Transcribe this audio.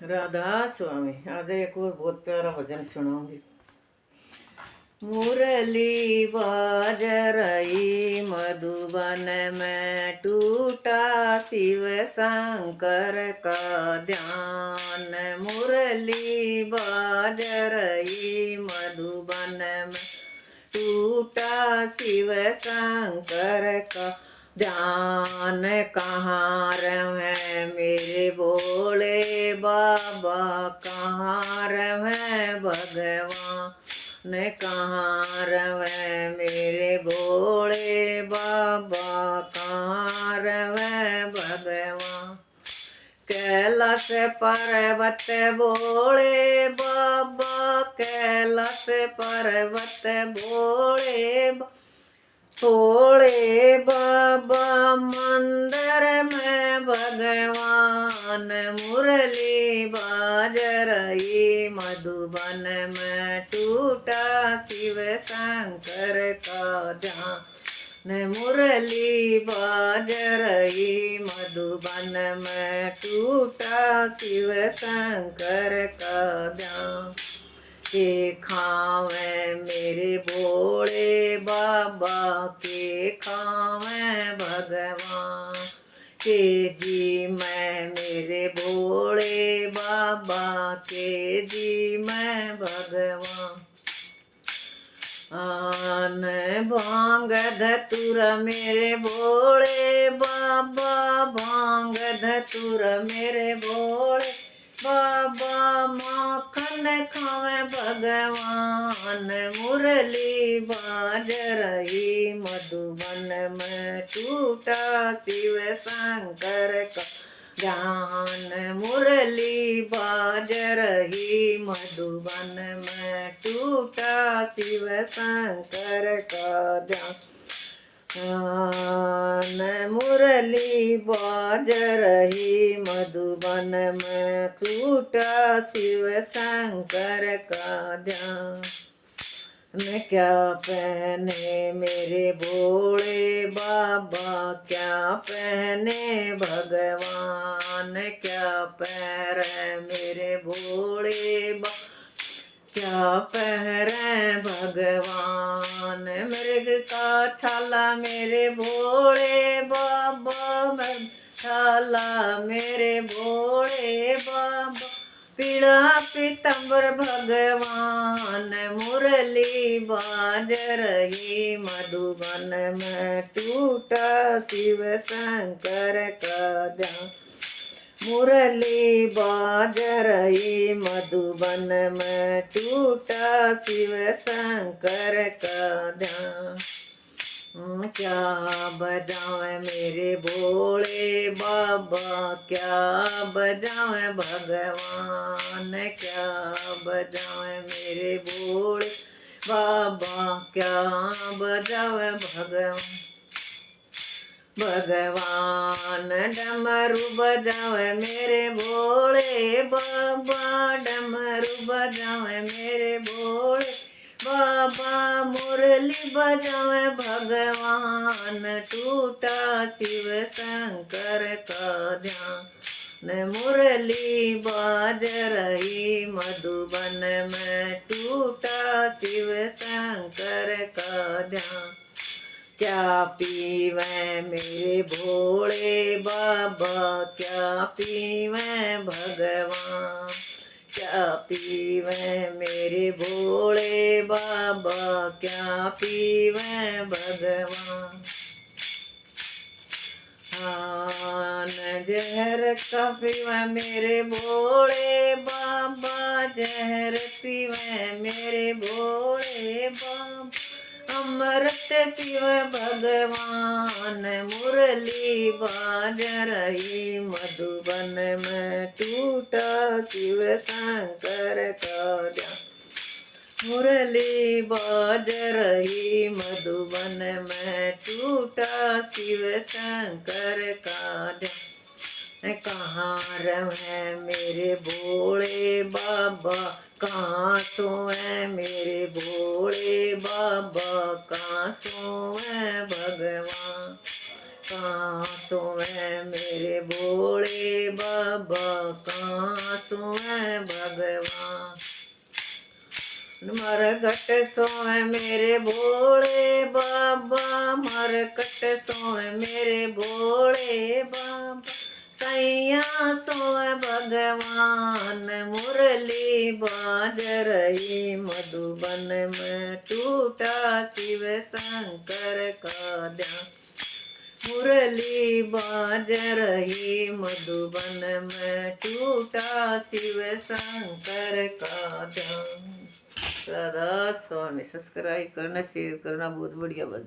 राधा स्वामी। आज एक और बहुत प्यारा भजन सुनाऊंगी। मुरली बाज रही मधुबन में, टूटा शिव शंकर का ध्यान। मुरली बाज रही मधुबन में, टूटा शिव शंकर का ध्यान। कहाँ रहे मेरे भोले बाबा, कहाँ रहे भगवान। कहाँ रहे मेरे भोले बाबा, कहाँ रहे भगवान। कैलाश पर्वत भोले बाबा, कैलाश पर्वत भोले भोले बाबा, मंदिर में भगवान। मुरली बाज रही मधुबन में, टूटा शिव शंकर का ध्यान। मुरली बाज रही मधुबन में, टूटा शिव शंकर का ध्यान। के खावे मेरे भोले बाबा, के खावे भगवान। के जी मैं मेरे भोले बाबा, के जी मैं भगवान। आन भांग धतुर मेरे भोले बाबा, भांग धतुर मेरे भोले बाबा, माखन खावे भगवान। मुरली बाज रही मधुबन में, टूटा शिव शंकर का ध्यान। मुरली बाज रही मधुबन में, टूटा शिव शंकर का ध्यान। मुरली बाज रही मधुबन में, टूटा शिव शंकर का ध्यान। क्या पहने मेरे भोले बाबा, क्या पहने भगवान। क्या पहरे मेरे भोले बाबा, क्या पहरे भगवान। मृग का छाला मेरे भोले बाबा, मृग छाला मेरे भोले बाबा, पीड़ा पीतम्बर भगवान। मुरली बाज रही मधुबन में, टूटा शिव शंकर का ध्यान। मुरली बाज रही मधुबन में, टूटा शिव शंकर का ध्यान। क्या बजावे मेरे भोले बाबा, क्या बजावे भगवान। क्या बजावे मेरे भोले बाबा, क्या बजावे भगवान। भगवान डमरू बजावे मेरे भोले बाबा, डमरू बजावे मेरे भोले बाबा, मुरली बजावे भगवान। टूटा शिव शंकर का ध्यान। मुरली बाज रही मधुबन में, टूटा शिव शंकर का ध्यान। क्या पीवे मेरे भोले बाबा, क्या पीवे भगवान। क्या पीवे मेरे भोले बाबा, क्या पीवे भगवान। जहर का पीवे मेरे भोले बाबा, जहर पीवे मेरे भोले बाबा, अमृत पीवे भगवान। मुरली बाज रही मधुबन में, टूटा शिव शंकर का ध्यान। मुरली बाज रही मधुबन में, टूटा शिव शंकर का ध्यान। कहाँ रहे मेरे भोले बाबा, कहाँ सोए मेरे भोले बाबा, कहाँ सोए भगवान। कहाँ सोए मेरे भोले बाबा, कहाँ सोए सोए भगवान। मरकट सोए मेरे भोले बाबा, मरकट सोए मेरे भोले बाबा, सैया सोए भगवान। मुरली बाज रही मधुबन में, टूटा शिव शंकर का ध्यान। मुरली बाज रही मधुबन में, टूटा शिव शंकर का ध्यान। राधा स्वामी। सब्सक्राइब करना, शेयर करना, बहुत बढ़िया भजन।